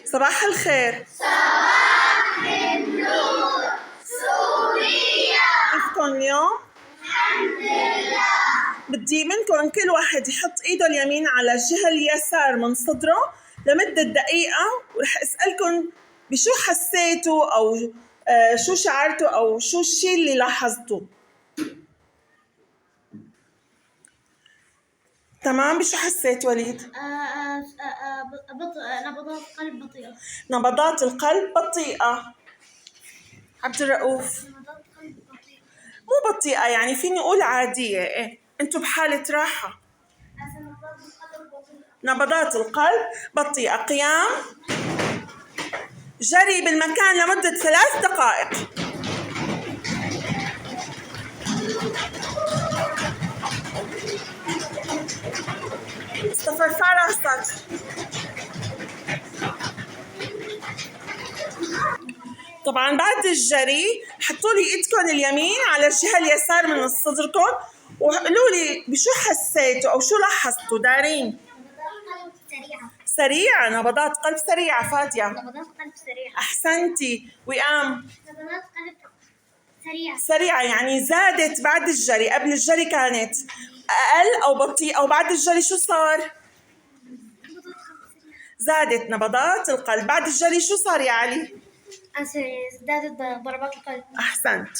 صباح الخير. صباح النور سوريا. كيفكن اليوم؟ الحمد لله. بدي منكم كل واحد يحط ايده اليمين على الجهة اليسار من صدره لمدة دقيقة، ورح اسألكم بشو حسيتوا او شو شعرتوا او شو الشيء اللي لاحظتوه. تمام، بشو حسيت وليد؟ نبضات قلب بطيئة. نبضات القلب بطيئة. عبد الرؤوف؟ نبضات قلب بطيئة. مو بطيئة، يعني فيني أقول عادية. إيه، أنتوا بحالة راحة. نبضات القلب بطيئة. قيام جري بالمكان لمدة 3 دقائق. استفرفار راسك. طبعا بعد الجري حطوا لي ايدكم اليمين على الجهة اليسار من صدركم وقولوا لي بشو حسيتوا او شو لاحظتوا. دارين؟ سريعة، نبضات قلب سريعة. فادية؟ نبضات قلب سريعة. أحسنتي. وئام؟ نبضات قلب سريعة. سريعة يعني زادت بعد الجري. قبل الجري كانت أقل أو بطيئة، أو بعد الجري شو صار؟ زادت نبضات القلب. بعد الجري شو صار يا علي؟ ازدادت ضربات القلب. أحسنت.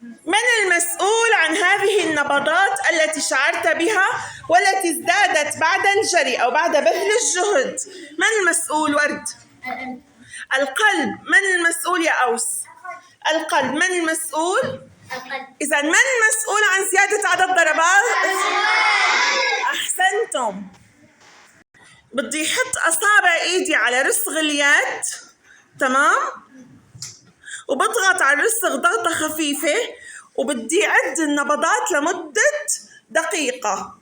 من المسؤول عن هذه النبضات التي شعرت بها والتي ازدادت بعد الجري أو بعد بذل الجهد؟ من المسؤول؟ ورد؟ القلب. من المسؤول يا أوس؟ القلب. من المسؤول؟ القلب. إذا من المسؤول عن زيادة عدد ضربات؟ أحسنتم. بدي أحط أصابع إيدي على رسغ اليد، تمام؟ وبضغط على الرسغ ضغطة خفيفة، وبدي أعد النبضات لمدة دقيقة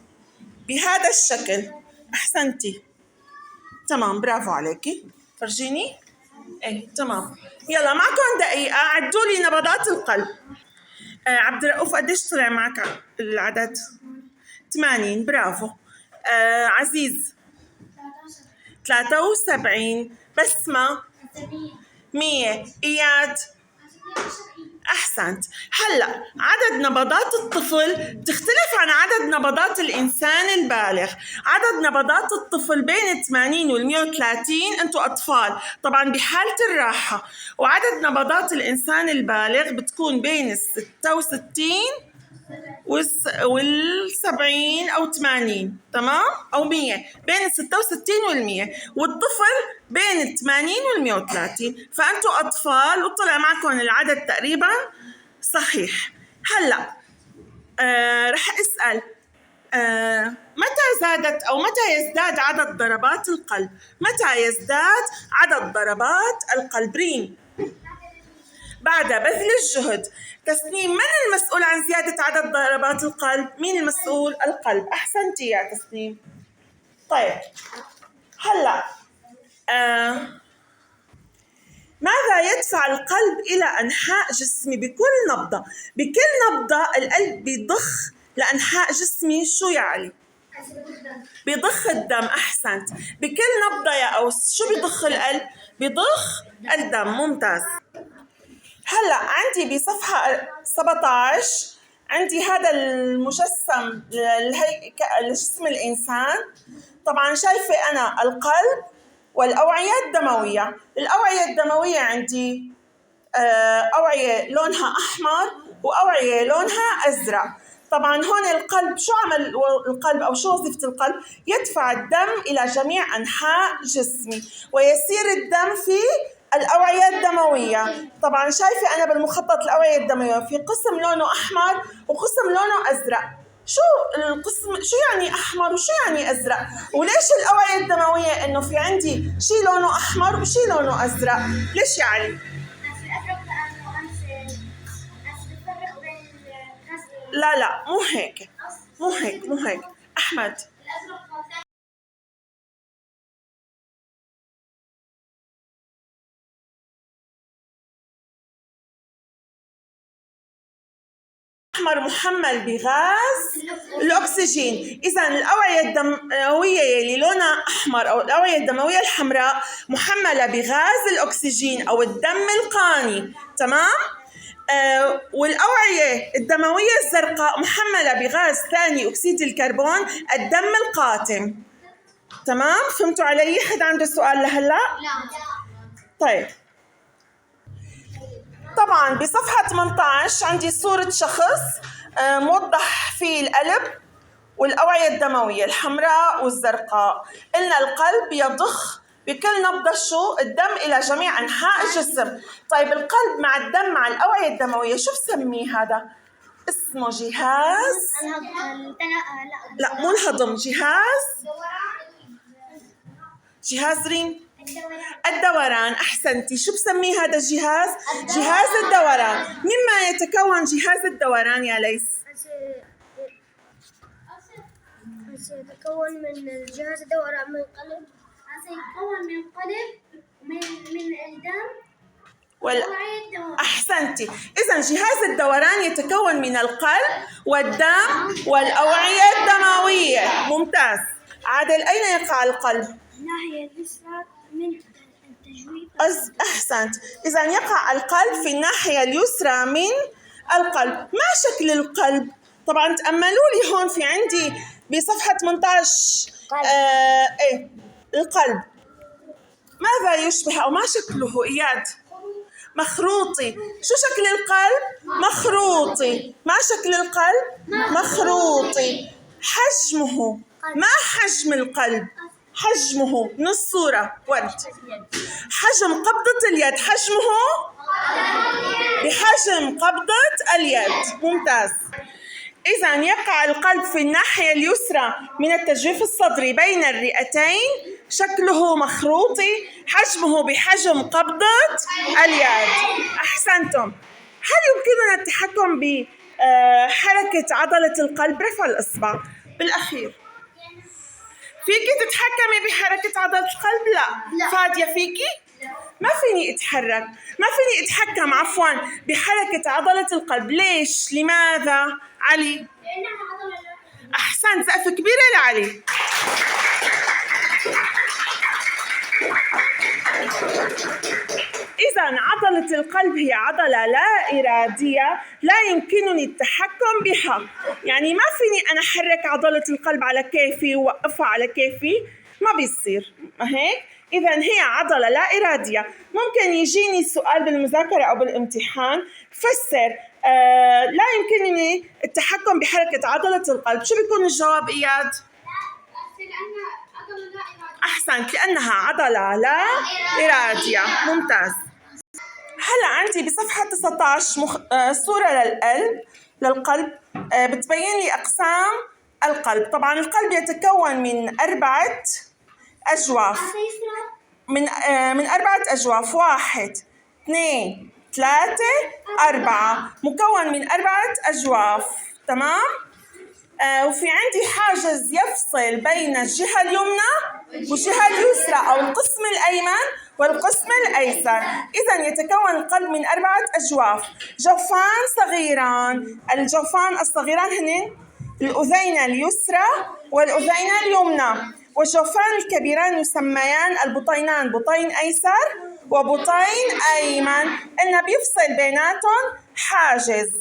بهذا الشكل. أحسنتي. تمام، برافو عليكي. فرجيني. إيه تمام. يلا معكم دقيقة، عدوا لي نبضات القلب. عبد الرؤوف قديش طلع معك العدد؟ 80. برافو. عزيز؟ 73. بسمة؟ 100. إياد؟ أحسنت. هلأ عدد نبضات الطفل تختلف عن عدد نبضات الإنسان البالغ. عدد نبضات الطفل بين 80 وال 130. أنتوا أطفال طبعا بحالة الراحة. وعدد نبضات الإنسان البالغ بتكون بين 66 وال70 أو 80. تمام؟ أو 100. بين 66 وال100. والطفل بين 80 وال130. فأنتوا أطفال وطلع معكم العدد تقريبا صحيح. هلأ رح أسأل متى زادت أو متى يزداد عدد ضربات القلب؟ متى يزداد عدد ضربات القلب؟ ريم؟ بعد بذل الجهد. تسنيم؟ من المسؤول عن زيادة عدد ضربات القلب؟ مين المسؤول؟ القلب. أحسنتي يا تسنيم. طيب هلأ ماذا يدفع القلب إلى أنحاء جسمي بكل نبضة؟ بكل نبضة القلب بيضخ لأنحاء جسمي شو يعني؟ بيضخ الدم. أحسنت. بكل نبضة يا أوس شو بيضخ القلب؟ بيضخ الدم. ممتاز. هلأ عندي بصفحة 17 عندي هذا المجسم لجسم الإنسان. طبعا شايفة أنا القلب والأوعية الدموية. الأوعية الدموية عندي أوعية لونها أحمر وأوعية لونها أزرق. طبعا هون القلب شو عمل القلب أو شو وظيفة القلب؟ يدفع الدم إلى جميع أنحاء جسمي ويسير الدم في الأوعية الدموية. طبعا شايفة أنا بالمخطط الأوعية الدموية في قسم لونه أحمر وقسم لونه أزرق. شو القسم شو يعني أحمر وشو يعني أزرق؟ وليش الأوعية الدموية إنه في عندي شيء لونه أحمر وشيء لونه أزرق؟ ليش يعني؟ لا لا مو هيك، مو هيك، مو هيك. أحمد؟ الأحمر محمل بغاز الأكسجين. إذا الأوعية الدموية يلي لونها أحمر أو الأوعية الدموية الحمراء محملة بغاز الأكسجين أو الدم القاني، تمام؟ والأوعية الدموية الزرقاء محملة بغاز ثاني أكسيد الكربون الدم القاتم، تمام؟ فهمتوا علي؟ حد عنده سؤال لهلا؟ لا. طيب، طبعا بصفحة 18 عندي صورة شخص موضح فيه القلب والأوعية الدموية الحمراء والزرقاء. قلنا القلب يضخ بكل نبضة الدم إلى جميع أنحاء الجسم. طيب القلب مع الدم مع الأوعية الدموية شو بسميه هذا؟ اسمه جهاز لا مو الهضم، جهاز رين الدوران. أحسنتي. شو بسميه هذا الجهاز؟ جهاز الدوران. مما يتكون جهاز الدوران يا ليس؟ يتكون من الجهاز الدوران من القلب، يتكون من القلب من الدم أحسنتي. إذا جهاز الدوران يتكون من القلب والدم والأوعية الدموية. ممتاز. عادل، أين يقع القلب؟ الناحية اليسرى من التجويف. أحسنت. إذا يقع القلب في الناحية اليسرى من القلب. ما شكل القلب؟ طبعا تأملوا لي هون في عندي بصفحة 18 إيه القلب ماذا يشبه أو ما شكله إياد؟ مخروطي. شو شكل القلب؟ مخروطي. ما شكل القلب؟ مخروطي. حجمه، ما حجم القلب؟ حجمه من الصورة ورد. حجم قبضة اليد، حجمه بحجم قبضة اليد. ممتاز. إذا يقع القلب في الناحية اليسرى من التجويف الصدري بين الرئتين، شكله مخروطي، حجمه بحجم قبضة اليد. أحسنتم. هل يمكننا التحكم بحركة عضلة القلب؟ رفع الإصبع بالأخير. فيكي تتحكمي بحركة عضلة القلب؟ لا. فادية فيكي؟ ما فيني اتحرك، ما فيني اتحكم عفوا بحركة عضلة القلب. ليش؟ لماذا؟ علي؟ لأنها عضلة. أحسنت. سقف كبيرة لعلي. إذا عضلة القلب هي عضلة لا إرادية لا يمكنني التحكم بها. يعني ما فيني أنا أحرك عضلة القلب على كيفي ووقفها على كيفي، ما بيصير هيك. إذا هي عضلة لا إرادية. ممكن يجيني سؤال بالمذاكرة أو بالامتحان فسر لا يمكنني التحكم بحركة عضلة القلب. شو بيكون الجواب إياد؟ أحسنت، لأنها عضلة لا إرادية. ممتاز. هلا عندي بصفحة 19 صورة للقلب بتبين لي أقسام القلب. طبعا القلب يتكون من 4 أجواف، من 4 أجواف. 1 2 3 4. مكون من 4 أجواف، تمام؟ وفي عندي حاجز يفصل بين الجهة اليمنى والجهة اليسرى أو القسم الأيمن والقسم الأيسر. إذا يتكون القلب من 4 أجواف. جوفان صغيران. الجوفان الصغيران هن الأذين اليسرى والأذين اليمنى. والجوفان الكبيران يسميان البطينان، بطين أيسر وبطين أيمن. إنه بيفصل بيناتهم حاجز،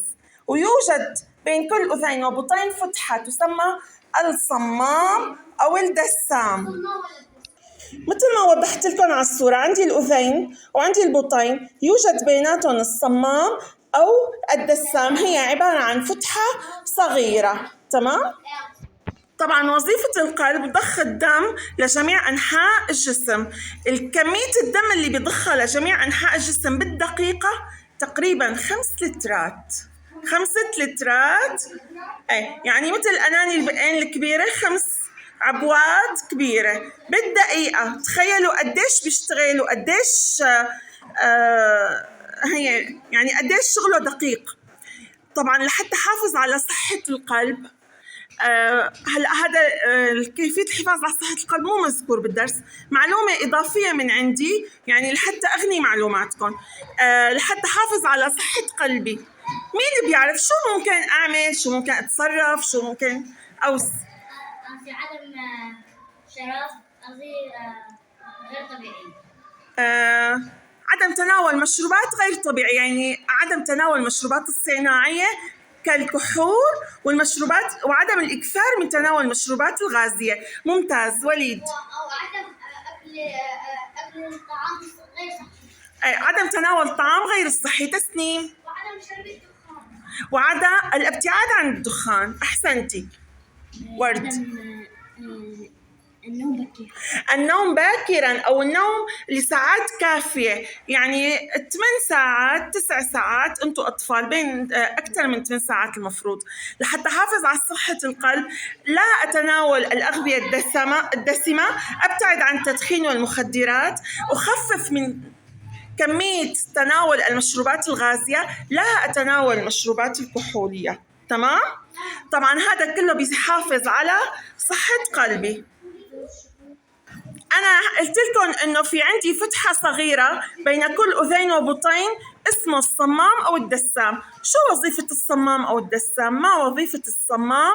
ويوجد بين كل أذين وبطين فتحة تسمى الصمام أو الدسام. مثل ما وضحت لكم على الصورة، عندي الأذين وعندي البطين يوجد بيناتهم الصمام أو الدسام، هي عبارة عن فتحة صغيرة، تمام؟ طبعا وظيفة القلب ضخ الدم لجميع أنحاء الجسم. الكمية الدم اللي بيضخها لجميع أنحاء الجسم بالدقيقة تقريبا 5 لترات. 5 لترات، يعني مثل الأناني البقين الكبيرة، 5 عبوات كبيرة بالدقيقة. تخيلوا قديش بيشتغلوا، قديش هي يعني قديش شغله دقيق. طبعا لحتى حافظ على صحة القلب، هلا هذا كيفية الحفاظ على صحة القلب مو مذكور بالدرس، معلومة إضافية من عندي يعني لحتى أغني معلوماتكم. لحتى حافظ على صحة قلبي مين اللي بيعرف شو ممكن أعمل، شو ممكن أتصرف، شو ممكن في عدم شراب غير طبيعي. عدم تناول مشروبات غير طبيعية، يعني عدم تناول المشروبات الصناعية كالكحول والمشروبات، وعدم الإكثار من تناول المشروبات الغازية. ممتاز وليد. أو عدم أكل الطعام غير صحي. عدم تناول الطعام غير الصحي. تسنيم. وعدم شرب الدخان. وعدم الابتعاد عن الدخان. أحسنتي. ورد. النوم باكرا. النوم باكرا أو النوم لساعات كافية، يعني 8 ساعات 9 ساعات. أنتم أطفال بين أكثر من 8 ساعات المفروض لحتى حافظ على صحة القلب. لا أتناول الأغذية الدسمة، أبتعد عن التدخين والمخدرات، أخفف من كمية تناول المشروبات الغازية، لا أتناول المشروبات الكحولية. تمام؟ طبعا هذا كله بيحافظ على صحة قلبي. أنا قلت لكم إنه في عندي فتحة صغيرة بين كل أذين وبطين اسمه الصمام أو الدسام. شو وظيفة الصمام أو الدسام؟ ما وظيفة الصمام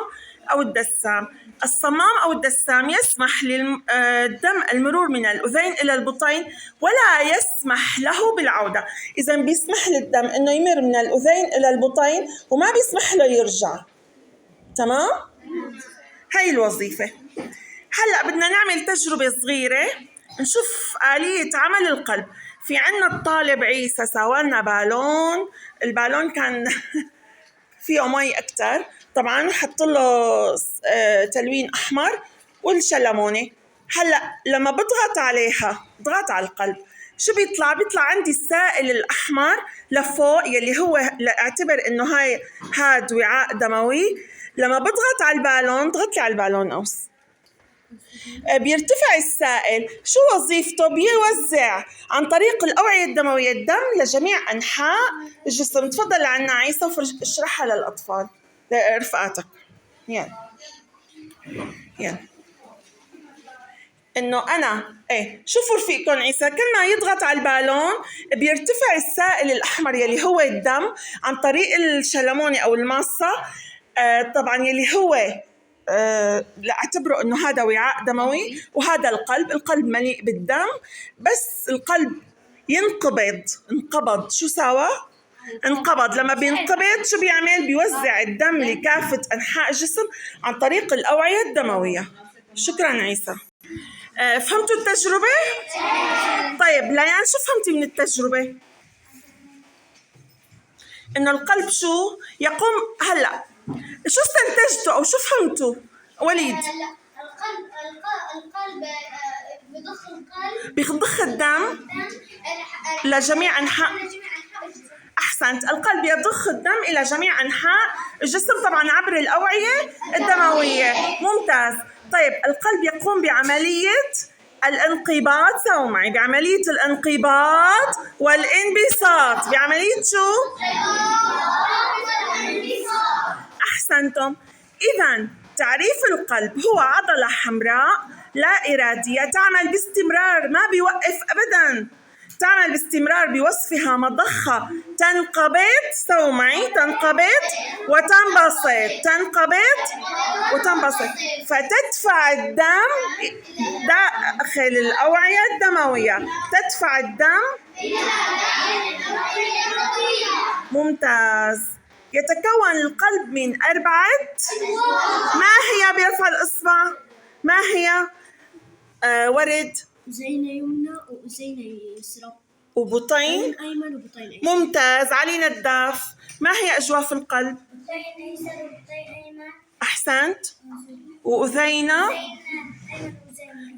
أو الدسام؟ الصمام أو الدسام يسمح للدم المرور من الأذين إلى البطين ولا يسمح له بالعودة. إذا بيسمح للدم إنه يمر من الأذين إلى البطين وما بيسمح له يرجع. تمام؟ هاي الوظيفة. هلأ بدنا نعمل تجربة صغيرة نشوف آلية عمل القلب. في عنا الطالب عيسى سوالنا بالون، البالون كان فيه مي أكتر، طبعاً حط له تلوين أحمر والشلمونة. هلأ لما بضغط عليها، ضغط على القلب، شو بيطلع؟ بيطلع عندي السائل الأحمر لفوق يلي هو اعتبر إنه هاد وعاء دموي. لما بضغط على البالون، ضغط لي على البالون أوس، بيرتفع السائل. شو وظيفته؟ بيوزع عن طريق الأوعية الدموية الدم لجميع أنحاء الجسم. تفضل عنا عيسى اشرحها للأطفال رفقاتك. يلا إنه أنا شوفوا رفيقكم عيسى كل ما يضغط على البالون بيرتفع السائل الأحمر يلي هو الدم عن طريق الشلمونة أو الماصة. طبعا يلي هو اعتبروا انه هذا وعاء دموي وهذا القلب مليء بالدم. بس القلب انقبض شو سوا؟ انقبض. لما بينقبض شو بيعمل؟ بيوزع الدم لكافة أنحاء الجسم عن طريق الأوعية الدموية. شكرا عيسى. فهمتوا التجربة؟ طيب ليان شو فهمتي من التجربة؟ إنه القلب شو يقوم. هلأ شو استنتجتوا أو شو فهمتوا؟ وليد. القلب بيضخ الدم لجميع أنحاء. أحسنت. القلب يضخ الدم إلى جميع أنحاء الجسم طبعا عبر الأوعية الدموية. ممتاز. طيب القلب يقوم بعملية الانقباض. سووا معي بعملية الانقباض والانبساط. بعملية شو؟ أحسنتم. إذن تعريف القلب هو عضلة حمراء لا إرادية تعمل باستمرار، ما بيوقف أبداً، تعمل باستمرار بوصفها مضخة تنقبض. سووا معي تنقبض وتنبسط، تنقبض وتنبسط، فتدفع الدم داخل الأوعية الدموية، تدفع الدم. ممتاز. يتكون القلب من 4 ما هي؟ بيرفع الإصبع. ما هي؟ ورد. أذين يمنى وأذين يسرى وبطين أيمن وبطين أيسر. ممتاز. علي نداف. ما هي أجواف القلب؟ بطين أيسر وبطين أيمن. أحسنت. وأذينة.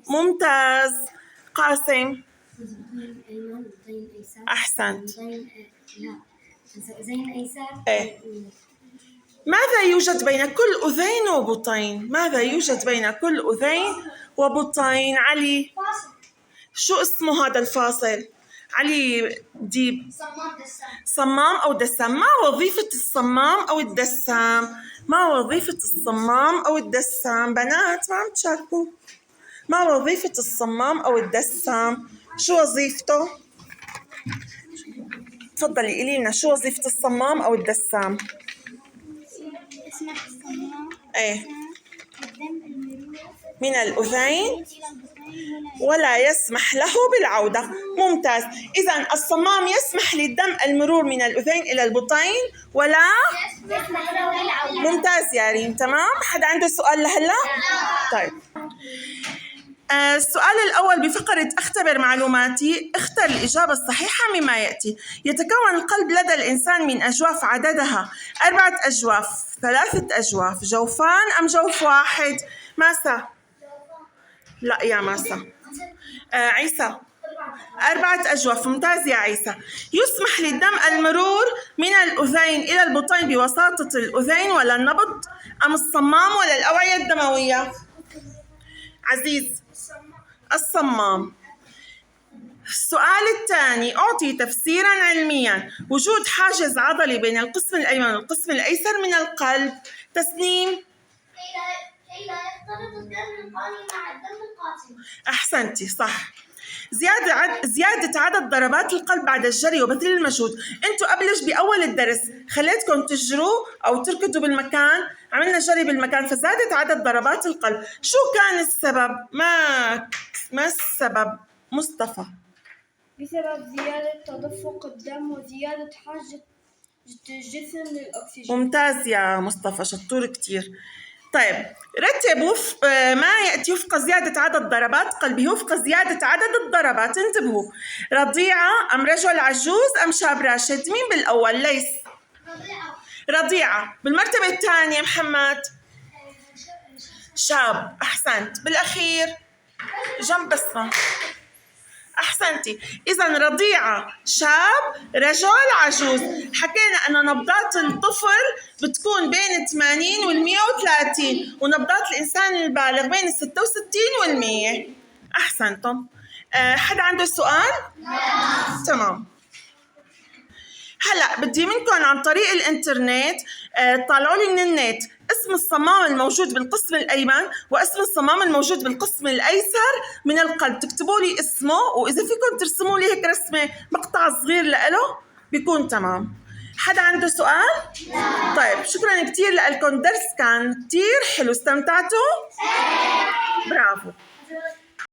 ممتاز. قاسم. بطين أيمن وبطين أيسر. أحسنت. أذين أيسر. ماذا يوجد بين كل أذين وبطين؟ ماذا يوجد بين كل أذين وبطين؟ علي. شو اسمه هذا الفاصل؟ علي ديب. صمام أو دسام. ما وظيفة الصمام أو الدسام؟ ما وظيفة الصمام أو الدسام؟ بنات ما عم تشاركوا. ما وظيفة الصمام أو الدسام؟ شو وظيفته؟ تفضلي قولي لنا شو وظيفة الصمام أو الدسام؟ يسمح الصمام إيه. قدام المرور من الأذين إلى البطين ولا يسمح له بالعودة. ممتاز. إذا الصمام يسمح للدم المرور من الأذين إلى البطين ولا يسمح له بالعودة. ممتاز يا ريم. تمام. حد عنده سؤال لهلا؟ طيب. السؤال الأول بفقرة أختبر معلوماتي، اختر الإجابة الصحيحة مما يأتي. يتكون القلب لدى الإنسان من أجواف عددها 4 أجواف، 3 أجواف، جوفان أم جوف واحد؟ ماسة؟ لا يا ماسة. عيسى؟ 4 أجواف. ممتاز يا عيسى. يسمح للدم المرور من الأذين إلى البطين بواسطة الأذين ولا النبض أم الصمام ولا الأوعية الدموية؟ عزيز؟ الصمام. السؤال الثاني، أعطي تفسيراً علمياً. وجود حاجز عضلي بين القسم الأيمن والقسم الأيسر من القلب. تسنيم؟ كي لا يختلط الدم القاني مع الدم القاتم. أحسنتي، صح. زيادة عدد ضربات القلب بعد الجري وبذل المجهود. انتوا قبلش بأول الدرس خليتكم تجروا أو تركضوا بالمكان، عملنا جري بالمكان فزادت عدد ضربات القلب. شو كان السبب؟ ما السبب؟ مصطفى؟ بسبب زيادة تدفق الدم وزيادة حاجة الجسم للأكسجين. ممتاز يا مصطفى، شطور كتير. طيب رتبوا ما يأتي وفق زيادة عدد ضربات قلبه وفق زيادة عدد الضربات. انتبهوا، رضيعة أم رجل عجوز أم شاب راشد؟ مين بالأول؟ ليس. رضيعة. بالمرتبة الثانية محمد؟ شاب. أحسنت. بالأخير جنب بسمة. أحسنتي. إذا رضيعة، شاب، رجل، عجوز. حكينا أن نبضات الطفل بتكون بين 80 وال 130 ونبضات الإنسان البالغ بين 66 وال 100. أحسنتم. حد عنده سؤال؟ لا. تمام. هلأ بدي منكم عن طريق الإنترنت طلعوا لي من النت اسم الصمام الموجود بالقسم الأيمن واسم الصمام الموجود بالقسم الأيسر من القلب. تكتبوا لي اسمه، وإذا فيكم ترسموا لي هيك رسمة مقطع صغير لإله بيكون تمام. حدا عنده سؤال؟ لا. طيب شكرا كتير لكم، درس كان كتير حلو. استمتعتوا؟ برافو.